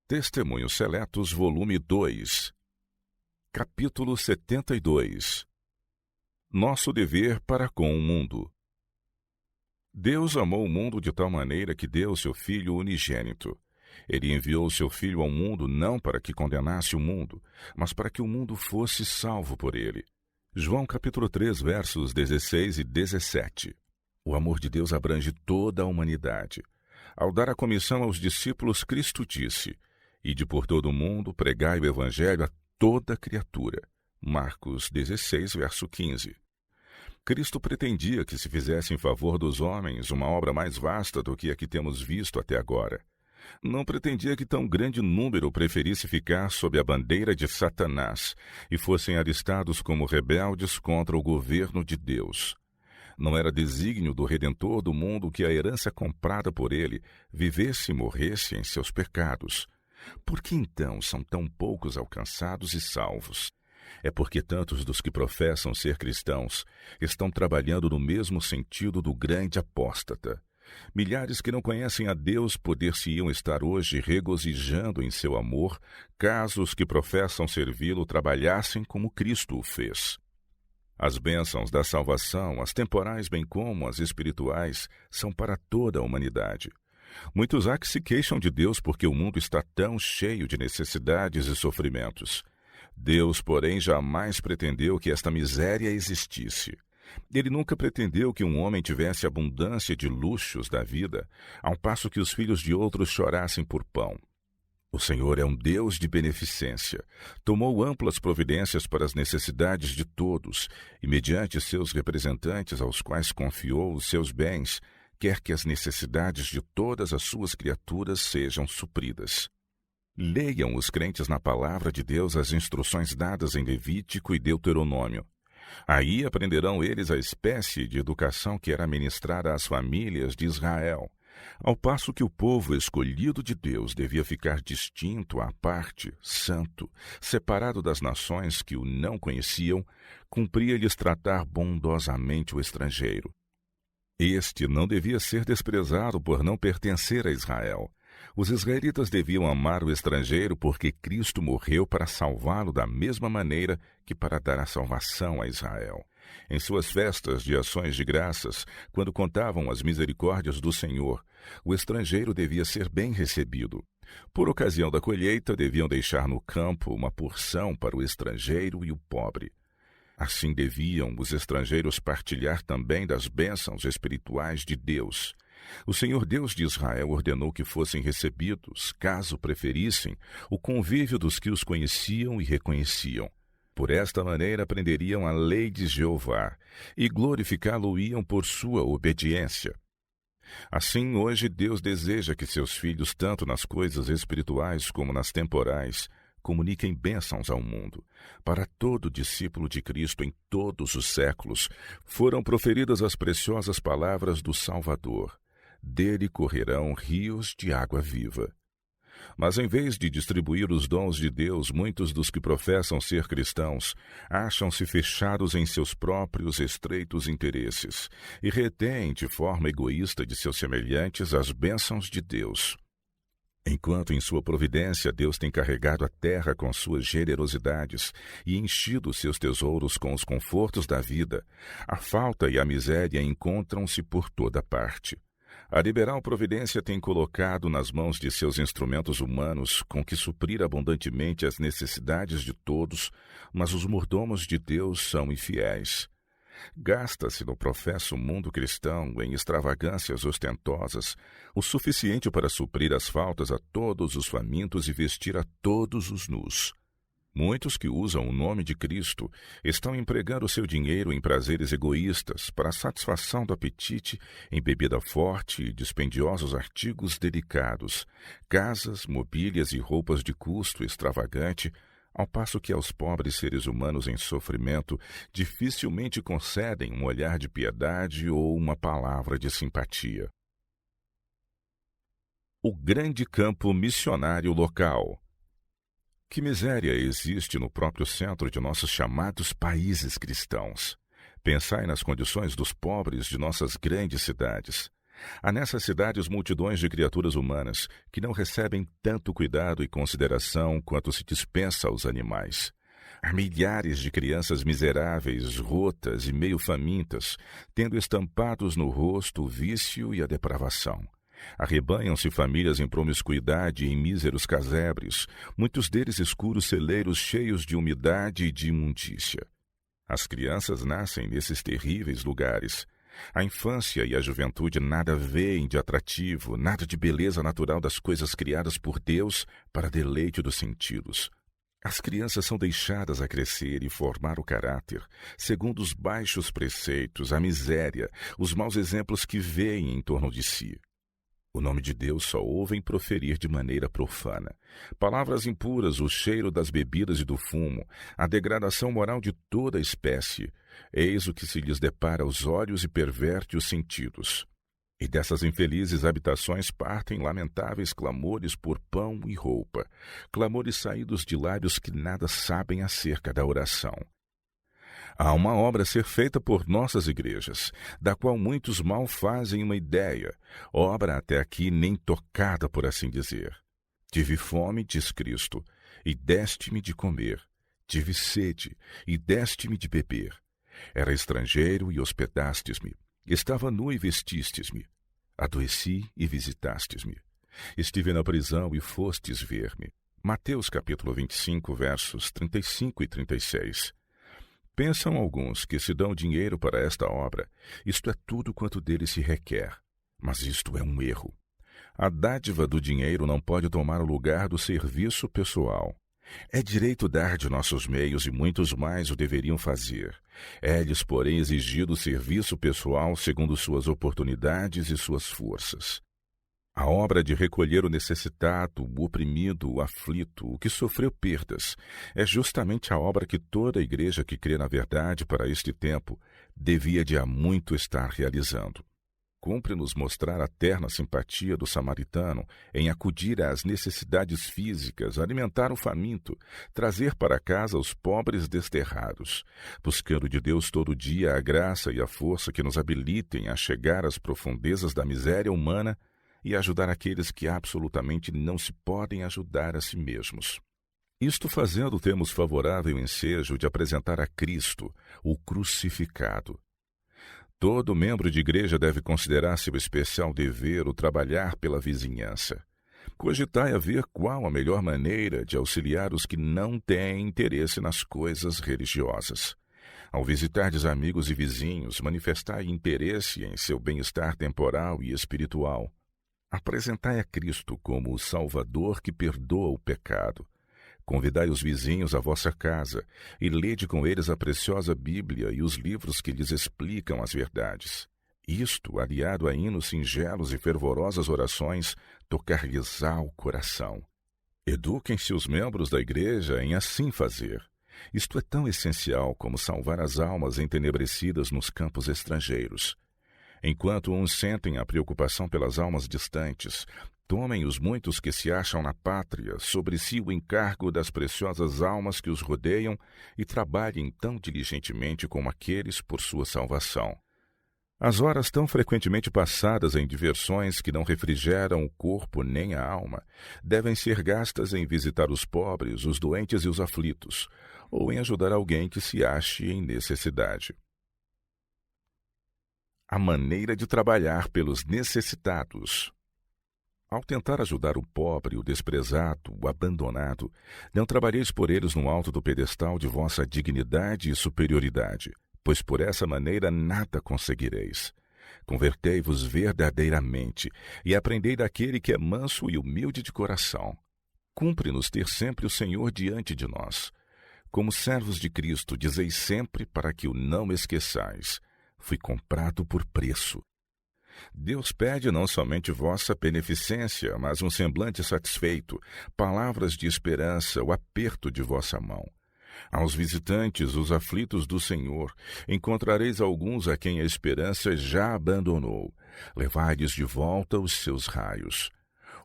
Testemunhos Seletos, volume 2, capítulo 72. Nosso dever para com o mundo. Deus amou o mundo de tal maneira que deu seu Filho unigênito. Ele enviou seu Filho ao mundo não para que condenasse o mundo, mas para que o mundo fosse salvo por ele. João capítulo 3, versos 16 e 17. O amor de Deus abrange toda a humanidade. Ao dar a comissão aos discípulos, Cristo disse: "Ide por todo o mundo, pregai o evangelho a toda criatura." Marcos 16, verso 15. Cristo pretendia que se fizesse em favor dos homens uma obra mais vasta do que a que temos visto até agora. Não pretendia que tão grande número preferisse ficar sob a bandeira de Satanás e fossem alistados como rebeldes contra o governo de Deus. Não era desígnio do Redentor do mundo que a herança comprada por ele vivesse e morresse em seus pecados. Por que então são tão poucos alcançados e salvos? É porque tantos dos que professam ser cristãos estão trabalhando no mesmo sentido do grande apóstata. Milhares que não conhecem a Deus poder-se-iam estar hoje regozijando em seu amor, caso os que professam servi-lo trabalhassem como Cristo o fez. As bênçãos da salvação, as temporais bem como as espirituais, são para toda a humanidade. Muitos há que se queixam de Deus porque o mundo está tão cheio de necessidades e sofrimentos. Deus, porém, jamais pretendeu que esta miséria existisse. Ele nunca pretendeu que um homem tivesse abundância de luxos da vida, ao passo que os filhos de outros chorassem por pão. O Senhor é um Deus de beneficência. Tomou amplas providências para as necessidades de todos, e mediante seus representantes aos quais confiou os seus bens, quer que as necessidades de todas as suas criaturas sejam supridas. Leiam os crentes na palavra de Deus as instruções dadas em Levítico e Deuteronômio. Aí aprenderão eles a espécie de educação que era ministrada às famílias de Israel, ao passo que o povo escolhido de Deus devia ficar distinto à parte, santo, separado das nações que o não conheciam, cumpria-lhes tratar bondosamente o estrangeiro. Este não devia ser desprezado por não pertencer a Israel. Os israelitas deviam amar o estrangeiro porque Cristo morreu para salvá-lo da mesma maneira que para dar a salvação a Israel. Em suas festas de ações de graças, quando contavam as misericórdias do Senhor, o estrangeiro devia ser bem recebido. Por ocasião da colheita, deviam deixar no campo uma porção para o estrangeiro e o pobre. Assim deviam os estrangeiros partilhar também das bênçãos espirituais de Deus. O Senhor Deus de Israel ordenou que fossem recebidos, caso preferissem, o convívio dos que os conheciam e reconheciam. Por esta maneira aprenderiam a lei de Jeová e glorificá-lo-iam por sua obediência. Assim, hoje Deus deseja que seus filhos, tanto nas coisas espirituais como nas temporais, comuniquem bênçãos ao mundo. Para todo discípulo de Cristo em todos os séculos, foram proferidas as preciosas palavras do Salvador. Dele correrão rios de água viva. Mas em vez de distribuir os dons de Deus, muitos dos que professam ser cristãos acham-se fechados em seus próprios estreitos interesses e retêm de forma egoísta de seus semelhantes as bênçãos de Deus. Enquanto em sua providência Deus tem carregado a terra com suas generosidades e enchido seus tesouros com os confortos da vida, a falta e a miséria encontram-se por toda parte. A liberal providência tem colocado nas mãos de seus instrumentos humanos com que suprir abundantemente as necessidades de todos, mas os mordomos de Deus são infiéis. Gasta-se no professo mundo cristão em extravagâncias ostentosas o suficiente para suprir as faltas a todos os famintos e vestir a todos os nus. Muitos que usam o nome de Cristo estão empregando seu dinheiro em prazeres egoístas para a satisfação do apetite, em bebida forte e dispendiosos artigos delicados, casas, mobílias e roupas de custo extravagante, ao passo que aos pobres seres humanos em sofrimento dificilmente concedem um olhar de piedade ou uma palavra de simpatia. O grande campo missionário local. Que miséria existe no próprio centro de nossos chamados países cristãos. Pensai nas condições dos pobres de nossas grandes cidades. Há nessas cidades multidões de criaturas humanas que não recebem tanto cuidado e consideração quanto se dispensa aos animais. Há milhares de crianças miseráveis, rotas e meio famintas, tendo estampados no rosto o vício e a depravação. Arrebanham-se famílias em promiscuidade e em míseros casebres, muitos deles escuros celeiros cheios de umidade e de imundícia. As crianças nascem nesses terríveis lugares. A infância e a juventude nada veem de atrativo, nada de beleza natural das coisas criadas por Deus para deleite dos sentidos. As crianças são deixadas a crescer e formar o caráter, segundo os baixos preceitos, a miséria, os maus exemplos que veem em torno de si. O nome de Deus só ouvem proferir de maneira profana. Palavras impuras, o cheiro das bebidas e do fumo, a degradação moral de toda a espécie, eis o que se lhes depara aos olhos e perverte os sentidos. E dessas infelizes habitações partem lamentáveis clamores por pão e roupa, clamores saídos de lábios que nada sabem acerca da oração. Há uma obra a ser feita por nossas igrejas, da qual muitos mal fazem uma ideia, obra até aqui nem tocada, por assim dizer. Tive fome, diz Cristo, e deste-me de comer. Tive sede, e deste-me de beber. Era estrangeiro e hospedastes-me. Estava nu e vestistes-me. Adoeci e visitastes-me. Estive na prisão e fostes ver-me. Mateus capítulo 25, versos 35 e 36. Pensam alguns que se dão dinheiro para esta obra, isto é tudo quanto dele se requer. Mas isto é um erro. A dádiva do dinheiro não pode tomar o lugar do serviço pessoal. É direito dar de nossos meios e muitos mais o deveriam fazer. É-lhes, porém, exigido o serviço pessoal segundo suas oportunidades e suas forças. A obra de recolher o necessitado, o oprimido, o aflito, o que sofreu perdas, é justamente a obra que toda a igreja que crê na verdade para este tempo devia de há muito estar realizando. Cumpre-nos mostrar a terna simpatia do samaritano em acudir às necessidades físicas, alimentar o faminto, trazer para casa os pobres desterrados, buscando de Deus todo dia a graça e a força que nos habilitem a chegar às profundezas da miséria humana e ajudar aqueles que absolutamente não se podem ajudar a si mesmos. Isto fazendo, temos favorável ensejo de apresentar a Cristo, o crucificado. Todo membro de igreja deve considerar seu especial dever o trabalhar pela vizinhança. Cogitai a ver qual a melhor maneira de auxiliar os que não têm interesse nas coisas religiosas. Ao visitardes amigos e vizinhos, manifestai interesse em seu bem-estar temporal e espiritual. Apresentai a Cristo como o Salvador que perdoa o pecado. Convidai os vizinhos à vossa casa e lede com eles a preciosa Bíblia e os livros que lhes explicam as verdades. Isto, aliado a hinos singelos e fervorosas orações, tocar-lhes-á o coração. Eduquem-se os membros da igreja em assim fazer. Isto é tão essencial como salvar as almas entenebrecidas nos campos estrangeiros. Enquanto uns sentem a preocupação pelas almas distantes, tomem os muitos que se acham na pátria sobre si o encargo das preciosas almas que os rodeiam e trabalhem tão diligentemente como aqueles por sua salvação. As horas tão frequentemente passadas em diversões que não refrigeram o corpo nem a alma devem ser gastas em visitar os pobres, os doentes e os aflitos, ou em ajudar alguém que se ache em necessidade. A maneira de trabalhar pelos necessitados. Ao tentar ajudar o pobre, o desprezado, o abandonado, não trabalheis por eles no alto do pedestal de vossa dignidade e superioridade, pois por essa maneira nada conseguireis. Convertei-vos verdadeiramente e aprendei daquele que é manso e humilde de coração. Cumpre-nos ter sempre o Senhor diante de nós. Como servos de Cristo, dizei sempre para que o não esqueçais. Fui comprado por preço. Deus pede não somente vossa beneficência, mas um semblante satisfeito, palavras de esperança, o aperto de vossa mão. Aos visitantes, os aflitos do Senhor, encontrareis alguns a quem a esperança já abandonou. Levai-lhes de volta os seus raios.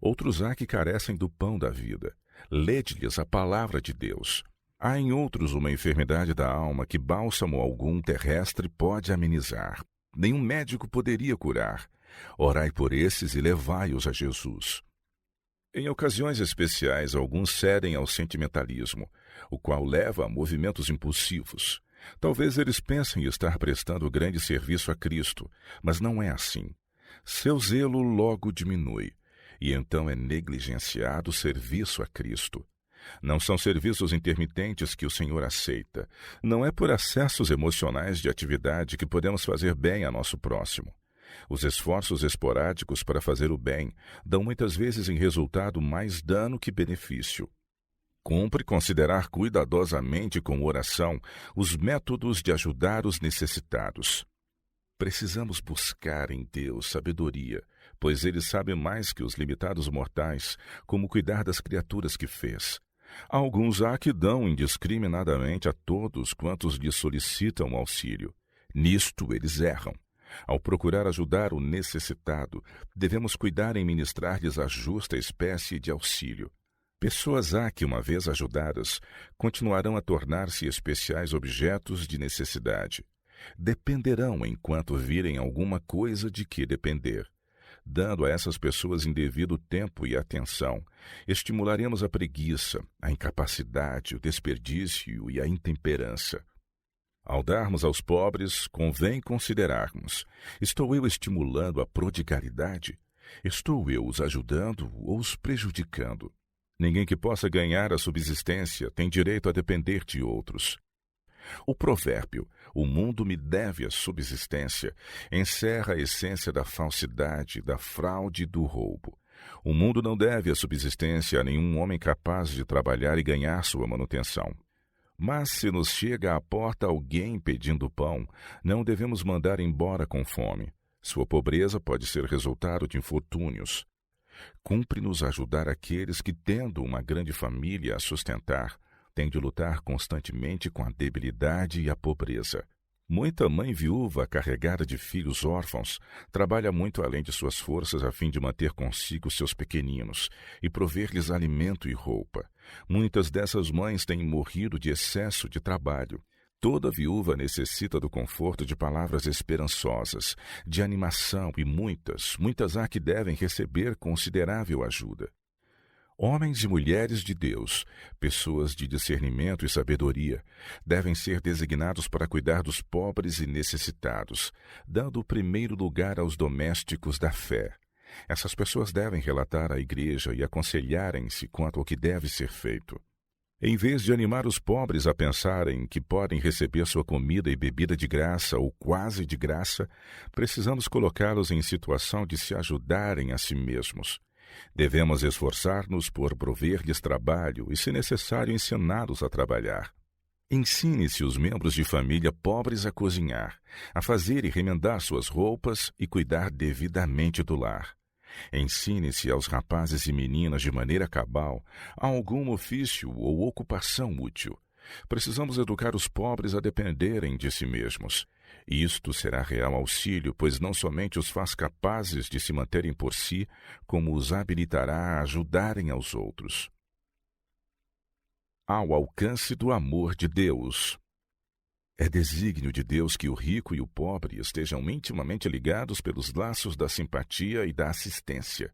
Outros há que carecem do pão da vida. Lede-lhes a palavra de Deus. Há em outros uma enfermidade da alma que bálsamo algum terrestre pode amenizar. Nenhum médico poderia curar. Orai por esses e levai-os a Jesus. Em ocasiões especiais, alguns cedem ao sentimentalismo, o qual leva a movimentos impulsivos. Talvez eles pensem estar prestando grande serviço a Cristo, mas não é assim. Seu zelo logo diminui, e então é negligenciado o serviço a Cristo. Não são serviços intermitentes que o Senhor aceita. Não é por acessos emocionais de atividade que podemos fazer bem a nosso próximo. Os esforços esporádicos para fazer o bem dão muitas vezes em resultado mais dano que benefício. Cumpre considerar cuidadosamente com oração os métodos de ajudar os necessitados. Precisamos buscar em Deus sabedoria, pois Ele sabe mais que os limitados mortais como cuidar das criaturas que fez. Alguns há que dão indiscriminadamente a todos quantos lhes solicitam auxílio. Nisto eles erram. Ao procurar ajudar o necessitado, devemos cuidar em ministrar-lhes a justa espécie de auxílio. Pessoas há que, uma vez ajudadas, continuarão a tornar-se especiais objetos de necessidade. Dependerão enquanto virem alguma coisa de que depender. Dando a essas pessoas indevido tempo e atenção, estimularemos a preguiça, a incapacidade, o desperdício e a intemperança. Ao darmos aos pobres, convém considerarmos: estou eu estimulando a prodigalidade? Estou eu os ajudando ou os prejudicando? Ninguém que possa ganhar a subsistência tem direito a depender de outros. O provérbio, o mundo me deve a subsistência, encerra a essência da falsidade, da fraude e do roubo. O mundo não deve a subsistência a nenhum homem capaz de trabalhar e ganhar sua manutenção. Mas se nos chega à porta alguém pedindo pão, não devemos mandar embora com fome. Sua pobreza pode ser resultado de infortúnios. Cumpre-nos ajudar aqueles que, tendo uma grande família a sustentar, têm de lutar constantemente com a debilidade e a pobreza. Muita mãe viúva carregada de filhos órfãos trabalha muito além de suas forças a fim de manter consigo seus pequeninos e prover-lhes alimento e roupa. Muitas dessas mães têm morrido de excesso de trabalho. Toda viúva necessita do conforto de palavras esperançosas, de animação, e muitas há que devem receber considerável ajuda. Homens e mulheres de Deus, pessoas de discernimento e sabedoria, devem ser designados para cuidar dos pobres e necessitados, dando o primeiro lugar aos domésticos da fé. Essas pessoas devem relatar à igreja e aconselharem-se quanto ao que deve ser feito. Em vez de animar os pobres a pensarem que podem receber sua comida e bebida de graça ou quase de graça, precisamos colocá-los em situação de se ajudarem a si mesmos. Devemos esforçar-nos por prover-lhes trabalho e, se necessário, ensiná-los a trabalhar. Ensine-se os membros de família pobres a cozinhar, a fazer e remendar suas roupas e cuidar devidamente do lar. Ensine-se aos rapazes e meninas de maneira cabal a algum ofício ou ocupação útil. Precisamos educar os pobres a dependerem de si mesmos. Isto será real auxílio, pois não somente os faz capazes de se manterem por si, como os habilitará a ajudarem aos outros. Ao alcance do amor de Deus. É desígnio de Deus que o rico e o pobre estejam intimamente ligados pelos laços da simpatia e da assistência.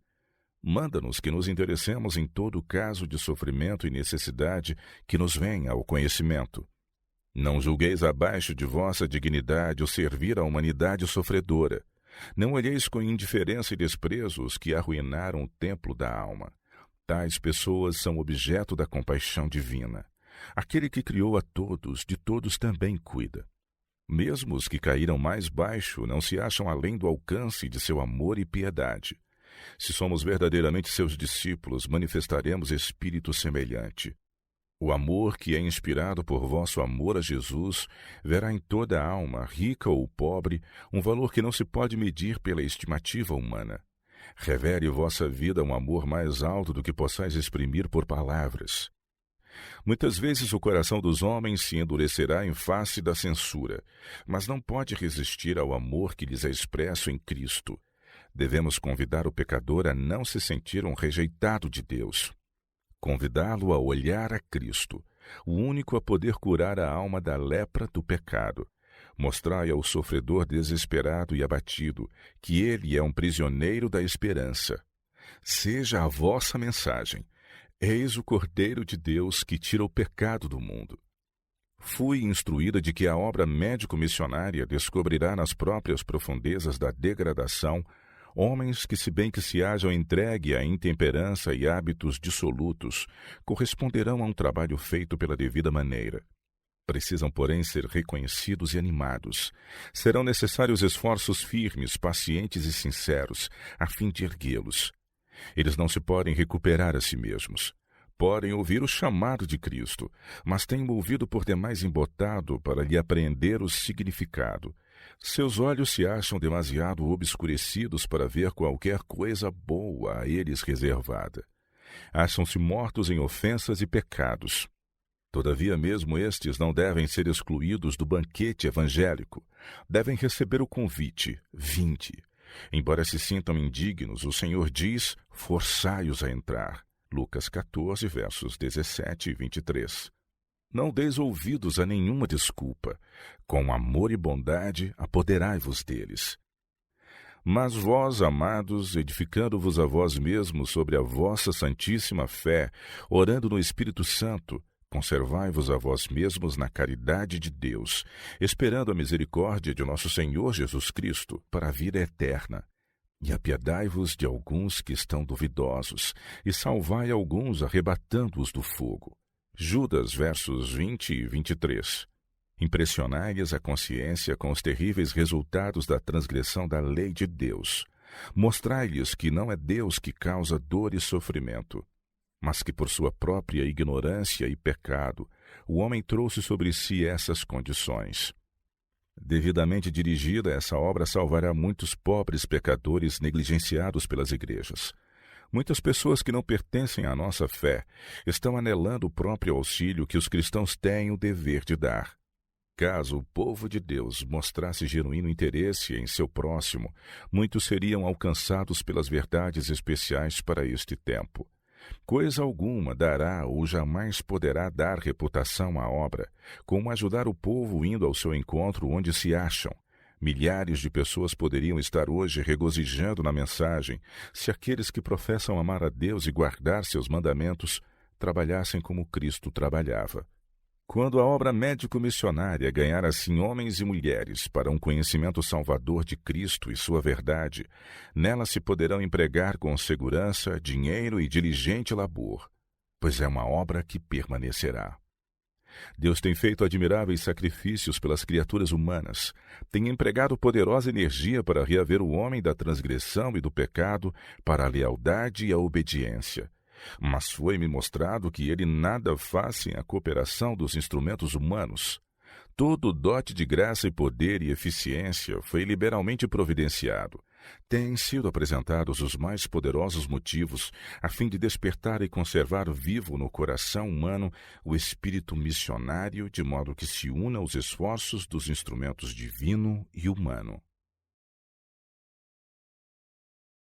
Manda-nos que nos interessemos em todo caso de sofrimento e necessidade que nos venha ao conhecimento. Não julgueis abaixo de vossa dignidade o servir à humanidade sofredora. Não olheis com indiferença e desprezo os que arruinaram o templo da alma. Tais pessoas são objeto da compaixão divina. Aquele que criou a todos, de todos também cuida. Mesmo os que caíram mais baixo não se acham além do alcance de seu amor e piedade. Se somos verdadeiramente seus discípulos, manifestaremos espírito semelhante. O amor que é inspirado por vosso amor a Jesus verá em toda a alma, rica ou pobre, um valor que não se pode medir pela estimativa humana. Revele vossa vida um amor mais alto do que possais exprimir por palavras. Muitas vezes o coração dos homens se endurecerá em face da censura, mas não pode resistir ao amor que lhes é expresso em Cristo. Devemos convidar o pecador a não se sentir um rejeitado de Deus. Convidá-lo a olhar a Cristo, o único a poder curar a alma da lepra do pecado. Mostrai ao sofredor desesperado e abatido que ele é um prisioneiro da esperança. Seja a vossa mensagem: eis o Cordeiro de Deus que tira o pecado do mundo. Fui instruída de que a obra médico-missionária descobrirá nas próprias profundezas da degradação homens que, se bem que se hajam entregue à intemperança e hábitos dissolutos, corresponderão a um trabalho feito pela devida maneira. Precisam, porém, ser reconhecidos e animados. Serão necessários esforços firmes, pacientes e sinceros, a fim de erguê-los. Eles não se podem recuperar a si mesmos. Podem ouvir o chamado de Cristo, mas têm o ouvido por demais embotado para lhe apreender o significado. Seus olhos se acham demasiado obscurecidos para ver qualquer coisa boa a eles reservada. Acham-se mortos em ofensas e pecados. Todavia, mesmo estes não devem ser excluídos do banquete evangélico. Devem receber o convite: vinde. Embora se sintam indignos, o Senhor diz: forçai-os a entrar. Lucas 14, versos 17 e 23. Não deis ouvidos a nenhuma desculpa. Com amor e bondade, apoderai-vos deles. Mas vós, amados, edificando-vos a vós mesmos sobre a vossa santíssima fé, orando no Espírito Santo, conservai-vos a vós mesmos na caridade de Deus, esperando a misericórdia de nosso Senhor Jesus Cristo para a vida eterna. E apiedai-vos de alguns que estão duvidosos, e salvai alguns arrebatando-os do fogo. Judas, versos 20 e 23. Impressionai-lhes a consciência com os terríveis resultados da transgressão da lei de Deus. Mostrai-lhes que não é Deus que causa dor e sofrimento, mas que por sua própria ignorância e pecado, o homem trouxe sobre si essas condições. Devidamente dirigida, essa obra salvará muitos pobres pecadores negligenciados pelas igrejas. Muitas pessoas que não pertencem à nossa fé estão anelando o próprio auxílio que os cristãos têm o dever de dar. Caso o povo de Deus mostrasse genuíno interesse em seu próximo, muitos seriam alcançados pelas verdades especiais para este tempo. Coisa alguma dará ou jamais poderá dar reputação à obra, como ajudar o povo indo ao seu encontro onde se acham. Milhares de pessoas poderiam estar hoje regozijando na mensagem se aqueles que professam amar a Deus e guardar seus mandamentos trabalhassem como Cristo trabalhava. Quando a obra médico-missionária ganhar assim homens e mulheres para um conhecimento salvador de Cristo e sua verdade, nela se poderão empregar com segurança, dinheiro e diligente labor, pois é uma obra que permanecerá. Deus tem feito admiráveis sacrifícios pelas criaturas humanas, tem empregado poderosa energia para reaver o homem da transgressão e do pecado para a lealdade e a obediência. Mas foi-me mostrado que ele nada faz sem a cooperação dos instrumentos humanos. Todo dote de graça e poder e eficiência foi liberalmente providenciado. Têm sido apresentados os mais poderosos motivos a fim de despertar e conservar vivo no coração humano o espírito missionário, de modo que se una aos esforços dos instrumentos divino e humano.